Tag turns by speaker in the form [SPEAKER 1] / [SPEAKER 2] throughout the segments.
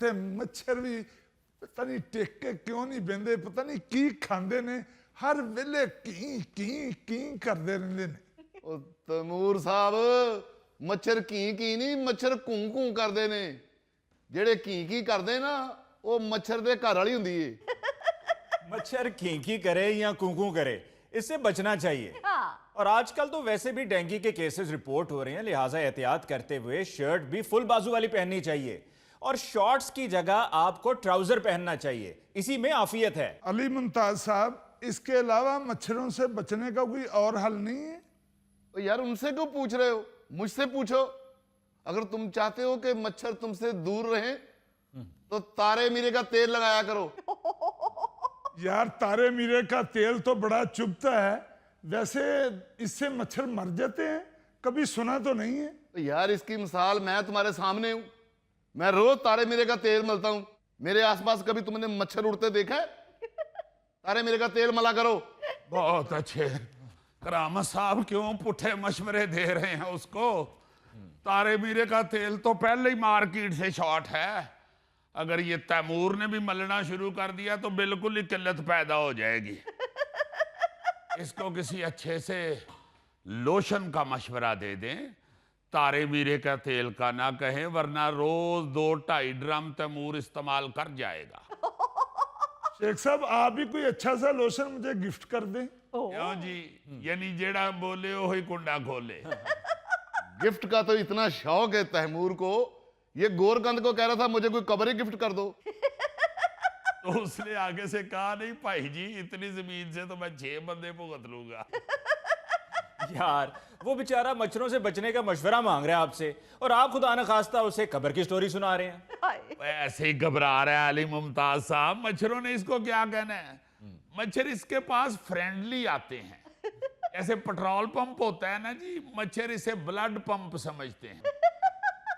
[SPEAKER 1] इत्थे मच्छर भी पता नहीं टेके क्यों नहीं बहते, पता नहीं की खांदे ने, हर वेले की करते रहंदे ने।
[SPEAKER 2] तैमूर साहब मच्छर की नहीं, मच्छर घूं करते ने। जेड़े की करते ना वो मच्छर दे घर वाली हुंदी है।
[SPEAKER 3] मच्छर की करे या कूकू करे, इससे बचना चाहिए। और आजकल तो वैसे भी डेंगू के केसेस रिपोर्ट हो रहे हैं, लिहाजा एहतियात करते हुए शर्ट भी फुल बाजू वाली पहननी चाहिए और शॉर्ट्स की जगह आपको ट्राउजर पहनना चाहिए, इसी में आफियत है।
[SPEAKER 1] अली मुमताज साहब, इसके अलावा मच्छरों से बचने का कोई और हल नहीं है?
[SPEAKER 2] तो यार उनसे क्यों पूछ रहे हो, मुझसे पूछो। अगर तुम चाहते हो कि मच्छर तुमसे दूर रहें तो तारे मीरे का तेल लगाया करो।
[SPEAKER 1] यार तारे मीरे का तेल तो बड़ा चुभता है, वैसे इससे मच्छर मर जाते हैं, कभी सुना तो नहीं है।
[SPEAKER 2] तो यार इसकी मिसाल मैं तुम्हारे सामने हूं, मैं रोज तारे मीरे का तेल मलता हूं। मेरे आसपास कभी तुमने मच्छर उड़ते देखा है? तारे मीरे का तेल मला करो।
[SPEAKER 4] बहुत अच्छे करामत साहब, क्यों पुठे मशवरे दे रहे हैं उसको? तारे मीरे का तेल तो पहले ही मार्केट से शॉर्ट है, अगर ये तैमूर ने भी मलना शुरू कर दिया तो बिल्कुल ही किल्लत पैदा हो जाएगी। इसको किसी अच्छे से लोशन का मशवरा दे दें, तारे मीरे का तेल का ना कहें, वरना रोज 2-2.5 ड्रम तैमूर इस्तेमाल कर जाएगा।
[SPEAKER 1] शेख साहब आप भी कोई अच्छा सा लोशन मुझे गिफ्ट कर दें।
[SPEAKER 4] क्यों जी, यानी जेड़ा बोले वो ही कुंडा खोले।
[SPEAKER 2] गिफ्ट का तो इतना शौक है तैमूर को, ये गोरकंद को कह रहा था मुझे कोई कबर ही गिफ्ट कर दो।
[SPEAKER 4] तो उसने आगे से कहा नहीं भाई जी, इतनी जमीन से तो मैं 6 बंदे भुगत लूंगा।
[SPEAKER 3] यार वो बेचारा मच्छरों से बचने का मशवरा मांग रहा है आपसे, और आप खुदा न खास्ता उसे खबर की स्टोरी सुना रहे हैं।
[SPEAKER 4] ऐसे ही घबरा रहा है अली मुमताज साहब, मच्छरों ने इसको क्या कहना है? मच्छर इसके पास फ्रेंडली आते हैं, ऐसे पेट्रोल पंप होता है ना जी, मच्छर इसे ब्लड पंप समझते हैं।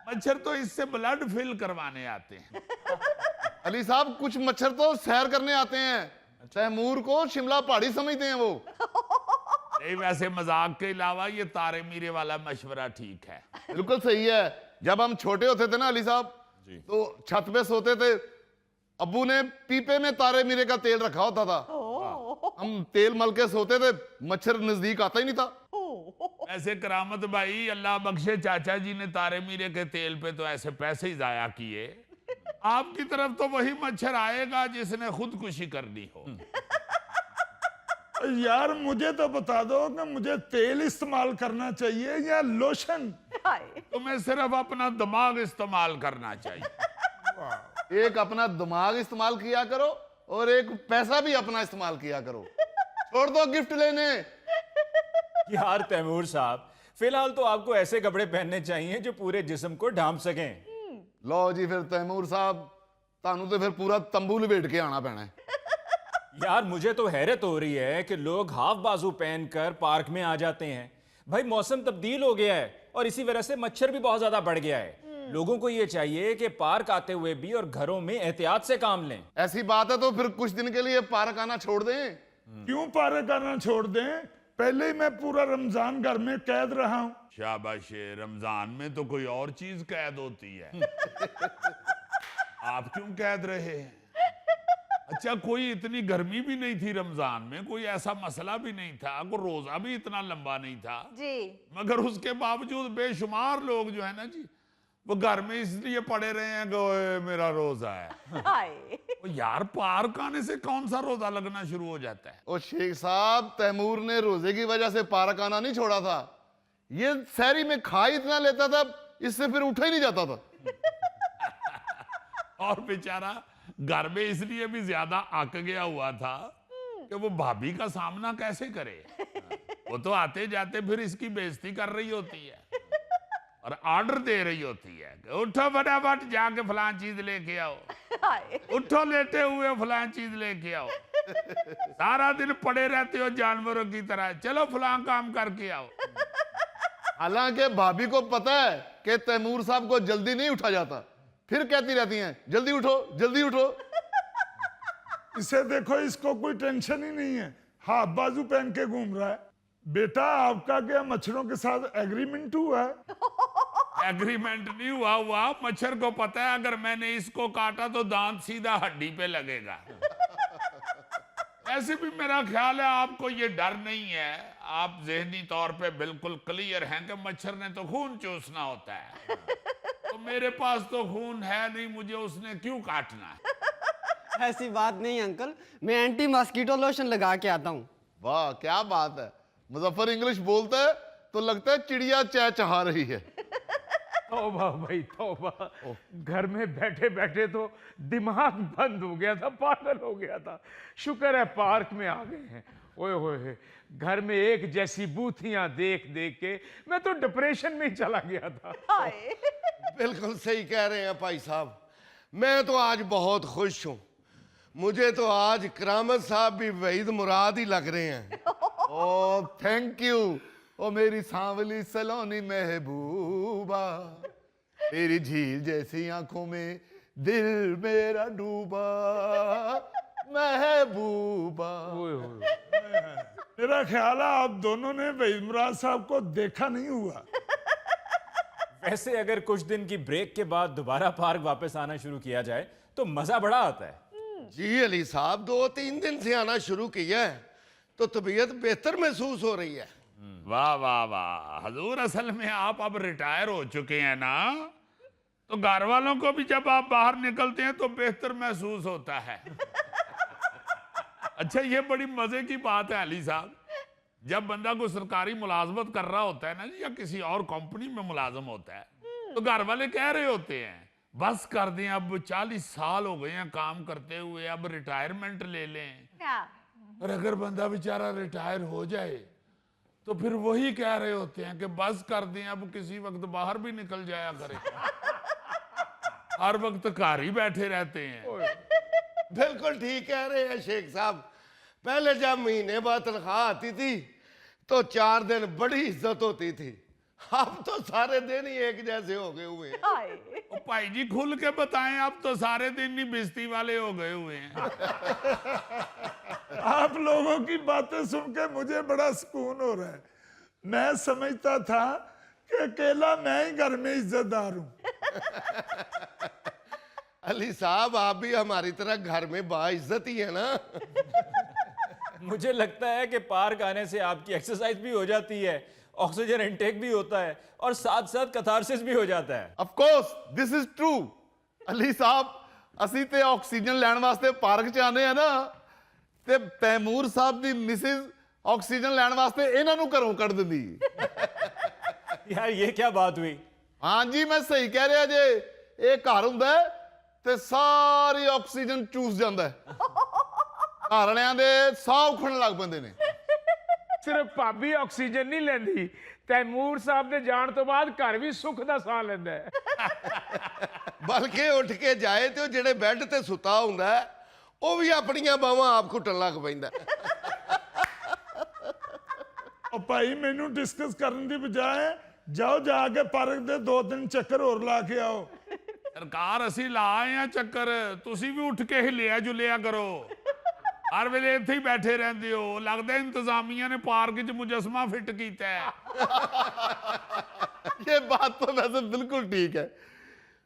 [SPEAKER 4] मच्छर तो इससे ब्लड फिल करवाने आते हैं।
[SPEAKER 2] अली साहब कुछ मच्छर तो सैर करने आते हैं, तैमूर को शिमला पहाड़ी समझते हैं वो।
[SPEAKER 4] नहीं, वैसे मजाक के अलावा ये तारे मीरे वाला मशवरा ठीक है।
[SPEAKER 2] बिल्कुल सही है। जब हम छोटे होते थे ना अली साहब, तो छत पे सोते थे, अब्बू ने पीपे में तारे मीरे का तेल रखा होता था, हम तेल मल के सोते थे, मच्छर नजदीक आता ही नहीं था।
[SPEAKER 4] ऐसे करामत भाई, अल्लाह बख्शे चाचा जी ने तारे मीरे के तेल पे तो ऐसे पैसे ही जाया किए, आपकी तरफ तो वही मच्छर आएगा जिसने खुदकुशी करनी हो।
[SPEAKER 1] यार मुझे तो बता दो कि मुझे तेल इस्तेमाल करना चाहिए या लोशन?
[SPEAKER 4] तुम्हें सिर्फ अपना दिमाग इस्तेमाल करना चाहिए।
[SPEAKER 2] एक अपना दिमाग इस्तेमाल किया करो और एक पैसा भी अपना इस्तेमाल किया करो। छोड़ दो गिफ्ट लेने।
[SPEAKER 3] यार तैमूर साहब, फिलहाल तो आपको ऐसे कपड़े पहनने चाहिए जो पूरे जिस्म को ढांप सकें।
[SPEAKER 2] लो जी फिर तैमूर साहब, तानू तो फिर पूरा तंबू लपेट के आना पैना है।
[SPEAKER 3] यार मुझे तो हैरत हो रही है कि लोग हाफ बाजू पहनकर पार्क में आ जाते हैं। भाई मौसम तब्दील हो गया है और इसी वजह से मच्छर भी बहुत ज्यादा बढ़ गया है। लोगों को ये चाहिए कि पार्क आते हुए भी और घरों में एहतियात से काम लें।
[SPEAKER 2] ऐसी बात है तो फिर कुछ दिन के लिए पार्क आना छोड़ दें।
[SPEAKER 1] क्यों पार्क आना छोड़ दें? पहले ही मैं पूरा रमजान घर में कैद रहा हूं।
[SPEAKER 4] शाबाश, रमजान में तो कोई और चीज कैद होती है। आप क्यों कैद रहे हैं? अच्छा, कोई इतनी गर्मी भी नहीं थी रमजान में, कोई ऐसा मसला भी नहीं था, कोई रोजा भी इतना लंबा नहीं था
[SPEAKER 5] जी,
[SPEAKER 4] मगर उसके बावजूद बेशुमार लोग जो है ना जी, वो घर में इसलिए पड़े रहे हैं कि ओए मेरा रोजा है। तो यार पार्क आने से कौन सा रोजा लगना शुरू हो जाता है?
[SPEAKER 2] और शेख साहब, तैमूर ने रोजे की वजह से पार्क आना नहीं छोड़ा था, ये सहरी में खा इतना लेता था, इससे फिर उठा ही नहीं जाता था।
[SPEAKER 4] और बेचारा घर में इसलिए भी ज्यादा आक गया हुआ था कि वो भाभी का सामना कैसे करे। वो तो आते जाते फिर इसकी बेइज्जती कर रही होती है और ऑर्डर दे रही होती है कि उठो फटाफट जाके फलां चीज लेके आओ, उठो लेटे हुए फलां चीज लेके आओ, सारा दिन पड़े रहते हो जानवरों की तरह, चलो फलां काम करके आओ।
[SPEAKER 2] हालांकि भाभी को पता है कि तैमूर साहब को जल्दी नहीं उठा जाता, फिर कहती रहती हैं जल्दी उठो जल्दी उठो।
[SPEAKER 1] इसे देखो, इसको कोई टेंशन ही नहीं है, हाफ बाजू पहन के घूम रहा है। बेटा आपका क्या मच्छरों के साथ एग्रीमेंट हुआ है?
[SPEAKER 4] एग्रीमेंट नहीं हुआ मच्छर को पता है अगर मैंने इसको काटा तो दांत सीधा हड्डी पे लगेगा। ऐसे भी मेरा ख्याल है आपको ये डर नहीं है, आप ज़हनी तौर पे बिल्कुल क्लियर हैं कि मच्छर ने तो खून चूसना होता है, तो मेरे पास तो खून है नहीं, मुझे उसने क्यों काटना है।
[SPEAKER 5] ऐसी बात नहीं अंकल, मैं एंटी मॉस्किटो लोशन लगा के आता हूँ।
[SPEAKER 2] वाह क्या बात है, मुजफ्फर इंग्लिश बोलता है तो लगता है चिड़िया चहचहा रही है।
[SPEAKER 6] तौबा भाई तौबा, घर में बैठे बैठे तो दिमाग बंद हो गया था, पागल हो गया था। शुक्र है पार्क में आ गए हैं। ओए होए, घर में एक जैसी बूथियां देख देख के मैं तो डिप्रेशन में ही चला गया था।
[SPEAKER 7] बिल्कुल सही कह रहे हैं भाई साहब, मैं तो आज बहुत खुश हूँ। मुझे तो आज करामत साहब भी वहीद मुराद ही लग रहे हैं।
[SPEAKER 2] ओ थैंक यू, ओ मेरी सांवली सलोनी महबूबा, तेरी झील जैसी आंखों में दिल मेरा डूबा महबूबा।
[SPEAKER 6] ओए होए,
[SPEAKER 1] मेरा ख्याल है आप दोनों ने वहीद मुराद साहब को देखा नहीं हुआ।
[SPEAKER 3] वैसे अगर कुछ दिन की ब्रेक के बाद दोबारा पार्क वापस आना शुरू किया जाए तो मजा बड़ा आता है।
[SPEAKER 7] जी अली साहब, 2-3 दिन से आना शुरू किया है तो तबीयत बेहतर महसूस हो रही है।
[SPEAKER 4] वाह वाह वाह हजूर, असल में आप अब रिटायर हो चुके हैं ना, तो घर वालों को भी जब आप बाहर निकलते हैं तो बेहतर महसूस होता है। अच्छा, ये बड़ी मजे की बात है अली साहब, जब बंदा कोई सरकारी मुलाजमत कर रहा होता है ना या किसी और कंपनी में मुलाजम होता है, तो घर वाले कह रहे होते हैं बस कर दें, अब 40 साल हो गए हैं काम करते हुए, अब रिटायरमेंट ले लें। और अगर बंदा बेचारा रिटायर हो जाए तो फिर वही कह रहे होते हैं कि बस कर दें, अब किसी वक्त बाहर भी निकल जाया करें। हर वक्त घर ही बैठे रहते हैं।
[SPEAKER 7] बिल्कुल ठीक कह रहे हैं शेख साहब, पहले जब महीने बाद तनख्वाह आती थी तो 4 दिन बड़ी इज्जत होती थी, अब तो सारे दिन ही एक जैसे हो गए हुए हैं।
[SPEAKER 4] ओ भाई जी खुल के बताएं, अब तो सारे दिन ही बिस्ती वाले हो गए हुए हैं।
[SPEAKER 1] आप लोगों की बातें सुन के मुझे बड़ा सुकून हो रहा है। मैं समझता था कि अकेला मैं ही घर में इज्जतदार हूं।
[SPEAKER 7] अली साहब, आप भी हमारी तरह घर में बाइज्जत ही है ना।
[SPEAKER 3] मुझे लगता है कि पार्क आने से आपकी एक्सरसाइज भी हो जाती है, ऑक्सीजन इनटेक भी होता है और साथ साथ कैथारसिस भी हो जाता है।
[SPEAKER 2] Of course this is true. Ali साहब, ਅਸੀਂ ਤੇ ਆਕਸੀਜਨ ਲੈਣ ਵਾਸਤੇ ਪਾਰਕ 'ਚ ਆਨੇ ਆ ਨਾ, ਤੇ ਤੈਮੂਰ ਸਾਹਿਬ ਦੀ ਮਿਸਿਸ ਆਕਸੀਜਨ ਲੈਣ ਵਾਸਤੇ ਇਹਨਾਂ ਨੂੰ ਘਰੋਂ ਕੱਢ ਦਿੰਦੀ।
[SPEAKER 3] यार ये क्या बात हुई?
[SPEAKER 2] ਹਾਂ ਜੀ, ਮੈਂ ਸਹੀ ਕਹਿ ਰਿਹਾ ਜੇ, ਇਹ ਘਰ ਹੁੰਦਾ ਹੈ ਤੇ ਸਾਰੀ ਆਕਸੀਜਨ ਚੂਸ ਜਾਂਦਾ ਹੈ, ਘਰ ਵਾਲਿਆਂ ਦੇ ਸਾਹ ਉਖੜਨ ਲੱਗ ਪੈਂਦੇ ਨੇ।
[SPEAKER 6] ਸਿਰਫ ਭਾਬੀ ਆਕਸੀਜਨ ਨਹੀਂ ਲੈਂਦੀ, ਤੈਮੂਰ ਸਾਹਿਬ ਦੇ ਜਾਣ ਤੋਂ ਬਾਅਦ ਘਰ ਵੀ ਸੁੱਖ ਦਾ ਸਾਹ ਲੈਂਦਾ ਹੈ।
[SPEAKER 7] ਬਲਕਿ ਉੱਠ ਕੇ ਜਾਏ ਤੇ ਉਹ ਜਿਹੜੇ ਬੈੱਡ ਤੇ ਸੁੱਤਾ ਹੁੰਦਾ ਹੈ, ਉਹ ਵੀ ਆਪਣੀਆਂ ਬਾਹਾਂ ਆਪ ਘੁੱਟਣ ਲੱਗ ਪੈਂਦਾ।
[SPEAKER 1] ਉਹ ਭਾਈ, ਮੈਨੂੰ ਡਿਸਕਸ ਕਰਨ ਦੀ ਬਜਾਏ ਜਾਓ ਜਾ ਕੇ ਪਾਰਕ ਦੇ 2-3 ਚੱਕਰ ਹੋਰ ਲਾ ਕੇ ਆਓ।
[SPEAKER 4] ਸਰਕਾਰ ਅਸੀਂ ਲਾ ਆਏ ਆ ਚੱਕਰ, ਤੁਸੀਂ ਵੀ ਉੱਠ ਕੇ ਹਿਲਿਆ ਜੁਲਿਆ ਕਰੋ। ਹਰ ਵੇਲੇ ਇੱਥੇ ਹੀ ਬੈਠੇ ਰਹਿੰਦੇ ਹੋ, ਲੱਗਦਾ ਇੰਤਜ਼ਾਮੀਆਂ ਨੇ ਪਾਰਕ 'ਚ ਮੁਜਸਮਾ ਫਿੱਟ ਕੀਤਾ ਹੈ।
[SPEAKER 2] ये बात तो वैसे बिल्कुल ठीक है।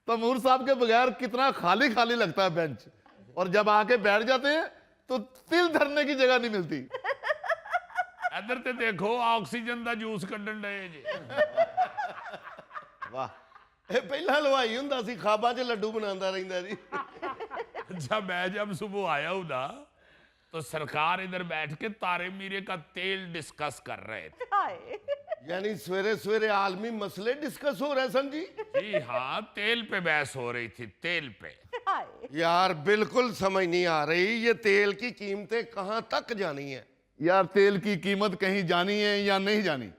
[SPEAKER 2] तैमूर साहब के बगैर कितना खाली खाली लगता है बेंच, और जब आके बैठ जाते हैं तो तिल धरने की जगह नहीं मिलती।
[SPEAKER 4] ਇੱਧਰ ਤੇ ਦੇਖੋ, ਆਕਸੀਜਨ ਦਾ ਜੂਸ ਕੱਢਣ ਡਏ ਜੇ।
[SPEAKER 7] ਵਾਹ, ਇਹ ਪਹਿਲਾਂ ਹਲਵਾਈ ਹੁੰਦਾ ਸੀ, ਖਾਬਾਂ 'ਚ ਲੱਡੂ ਬਣਾਉਂਦਾ ਰਹਿੰਦਾ ਜੀ।
[SPEAKER 4] अच्छा, मैं जब सुबह आया हूं ना तो सरकार इधर बैठ के तारे मीरे का तेल डिस्कस कर रहे थे।
[SPEAKER 7] यानी सवेरे सवेरे आलमी मसले डिस्कस हो रहे सन जी।
[SPEAKER 4] जी हाँ, तेल पे बहस हो रही थी, तेल पे।
[SPEAKER 7] यार बिल्कुल समझ नहीं आ रही, ये तेल की कीमतें कहाँ तक जानी है।
[SPEAKER 2] यार, तेल की कीमत कहीं जानी है या नहीं जानी,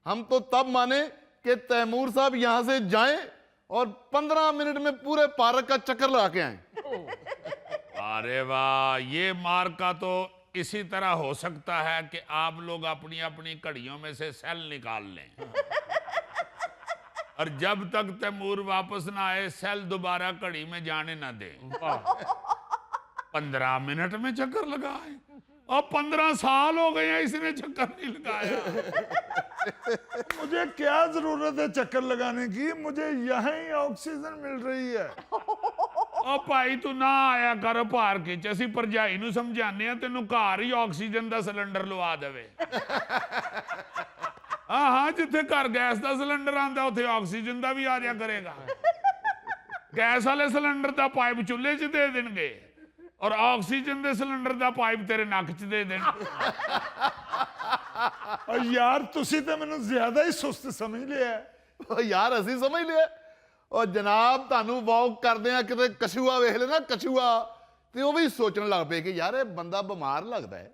[SPEAKER 2] हम तो तब माने कि तैमूर साहब यहां से जाएं और 15 मिनट में पूरे पार्क का चक्कर लगा के आए।
[SPEAKER 4] अरे वाह, ये मार्क का तो इसी तरह हो सकता है कि आप लोग अपनी अपनी घड़ियों में से सेल निकाल लें और जब तक तैमूर वापस ना आए सेल दोबारा घड़ी में जाने ना दें। 15 मिनट में चक्कर लगाए, और 15 साल हो गए हैं इसने चक्कर नहीं लगाया।
[SPEAKER 1] मुझे क्या जरूरत है चक्कर लगाने की, मुझे यहाँ ही ऑक्सीजन मिल रही है।
[SPEAKER 4] ओ भाई तू ना आया कर पार्क च, ਅਸੀਂ ਭਰਜਾਈ ਨੂੰ ਸਮਝਾਉਂਦੇ ਆ ਤੈਨੂੰ ਘਰ ਹੀ ਆਕਸੀਜਨ ਦਾ ਸਿਲੰਡਰ ਲਵਾ ਦੇਵੇ। ਹਾਂ ਹਾਂ, ਜਿੱਥੇ ਘਰ ਗੈਸ ਦਾ ਸਿਲੰਡਰ ਆਂਦਾ ਉੱਥੇ ਆਕਸੀਜਨ ਦਾ ਵੀ ਆ ਜਾ ਕਰੇਗਾ। ਗੈਸ ਵਾਲੇ ਸਿਲੰਡਰ ਦਾ ਪਾਈਪ ਚੁੱਲ੍ਹੇ 'ਚ ਦੇ ਦੇਣਗੇ ਔਰ ਆਕਸੀਜਨ ਦੇ ਸਿਲੰਡਰ ਦਾ ਪਾਈਪ ਤੇਰੇ ਨੱਕ 'ਚ ਦੇ ਦੇਣ।
[SPEAKER 1] और यार तुसी तो मैंने ज्यादा ही सुस्त समझ लिया है।
[SPEAKER 2] ਉਹ ਯਾਰ ਅਸੀਂ ਸਮਝ ਲਿਆ। ਉਹ ਜਨਾਬ ਤੁਹਾਨੂੰ ਵਾਕ ਕਰਦੇ ਆ ਕਿਤੇ ਕਛੂਆ ਵੇਖ ਲੈਣਾ, ਕਛੂਆ ਤੇ ਉਹ ਵੀ ਸੋਚਣ ਲੱਗ ਪਏ ਕਿ ਯਾਰ ਇਹ ਬੰਦਾ ਬਿਮਾਰ ਲੱਗਦਾ ਹੈ।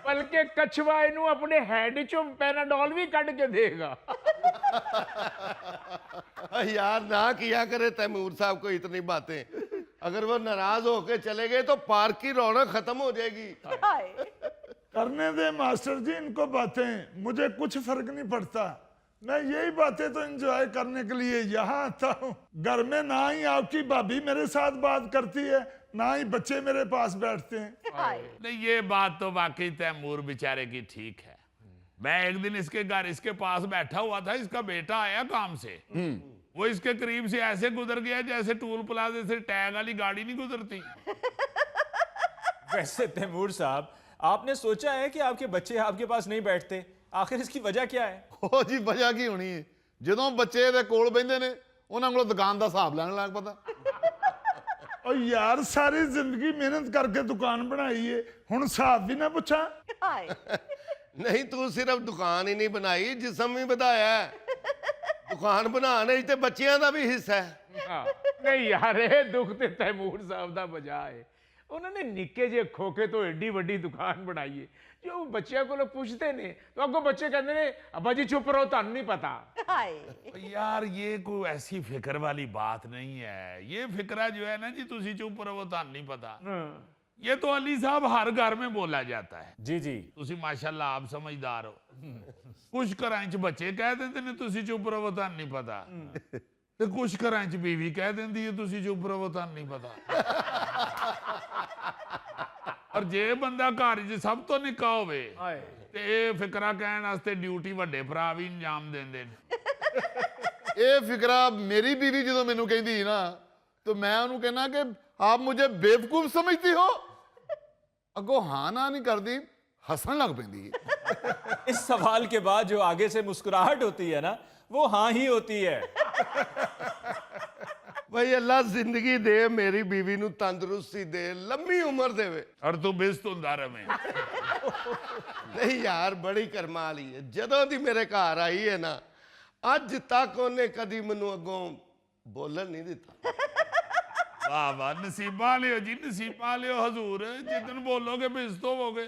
[SPEAKER 6] बल्कि कछुआ इनू अपने हेड चो पैराडोल भी कट के देगा।
[SPEAKER 7] यार ना किया करे तैमूर साहब को इतनी बातें, अगर वो नाराज होके चले गए तो पार्क की रौनक खत्म हो जाएगी।
[SPEAKER 1] करने दे मास्टर जी इनको बातें, मुझे कुछ फर्क नहीं पड़ता। मैं यही बातें तो एंजॉय करने के लिए यहाँ आता हूँ। घर में ना ही आपकी भाभी मेरे साथ बात करती है, ना ही बच्चे मेरे पास बैठते हैं।
[SPEAKER 4] नहीं, ये बात तो वाकई तैमूर बेचारे की ठीक है। मैं एक दिन इसके घर इसके पास बैठा हुआ था, इसका बेटा आया काम से, वो इसके करीब से ऐसे गुजर गया जैसे टूल प्लाजे से टैग वाली गाड़ी नहीं गुजरती।
[SPEAKER 3] वैसे तैमूर साहब, आपने सोचा है कि आपके बच्चे आपके पास नहीं बैठते, आखिर इसकी वजह क्या है?
[SPEAKER 2] ਉਹ ਜੀ ਵਜ੍ਹਾ ਕੀ ਹੋਣੀ ਹੈ? ਜਦੋਂ ਬੱਚੇ ਦੇ ਕੋਲ ਬਹਿੰਦੇ ਨੇ ਉਹਨਾਂ ਕੋਲੋਂ ਦੁਕਾਨ ਦਾ ਹਿਸਾਬ ਲੈਣ ਲੱਗ ਪਤਾ।
[SPEAKER 1] और यार सारी जिंदगी मेहनत करके दुकान बनाई है, हुण हिसाब भी ना पूछा।
[SPEAKER 7] नहीं तू सिर्फ दुकान ही नहीं बनाई, जिसम भी ਵਧਾਇਆ है। दुकान बनाने ते बच्चियां दा भी हिस्सा है।
[SPEAKER 6] हाँ, नहीं यार ये दुख ते तैमूर साहब दा बजा है। उन्होंने निक्के जे खोखे तो एडी वड्डी दुकान बनाई है, जो बच्चों को पूछते ने तो अगो बच्चे कहते ने अब्बा जी चुप रहो, थानू नहीं पता।
[SPEAKER 4] यार ये कोई ऐसी फिक्र वाली बात नहीं है। ये फिक्रा जो है ना जी, तुसी चुप रहो तान नहीं पता, ये तो अली साहब हर घर में बोला जाता है।
[SPEAKER 3] जी जी,
[SPEAKER 4] तुसी माशाल्लाह आप समझदार हो। कुछ घरां च बच्चे कह देंदे ने तुसी चुप रहो तान नहीं पता, ते कुछ घरां च बीवी कह देंदी है तुसी चुप रहो तान नहीं पता। और जे बंदा घर च सब तो निक्का होवे ते ਇਹ ਫਿਕਰਾ ਕਹਿਣ ਵਾਸਤੇ ਡਿਊਟੀ ਵੱਡੇ ਭਰਾ ਵੀ ਇੰਜਾਮ ਦਿੰਦੇ ਨੇ।
[SPEAKER 2] ਇਹ ਫਿਕਰਾ ਮੇਰੀ ਬੀਵੀ ਜਦੋਂ ਮੈਨੂੰ ਕਹਿੰਦੀ ਸੀ ਨਾ, तो मैं ਉਹਨੂੰ कहना कि आप मुझे बेवकूफ समझती हो, अगो हाँ ना नहीं करती, हसन लग पैंदी है।
[SPEAKER 3] इस सवाल के बाद जो आगे से मुस्कुराहट होती है ना, वो हाँ ही होती है।
[SPEAKER 7] भाई अल्लाह जिंदगी दे, मेरी बीवी नू तंदुरुस्ती दे, लंबी उम्र देवे।
[SPEAKER 4] और तू बिस्त ਹੁੰਦਾ रवे।
[SPEAKER 7] नहीं यार बड़ी करमा वाली है, जदों दी मेरे घर आई है ना अज तक उन्हें कदी मैनू अगों बोलन नहीं दिता।
[SPEAKER 4] वाह वाह, नसीबा लियो जी, नसीबा लियो हजूर, जिदन बोलोगे बिस्त होवोगे।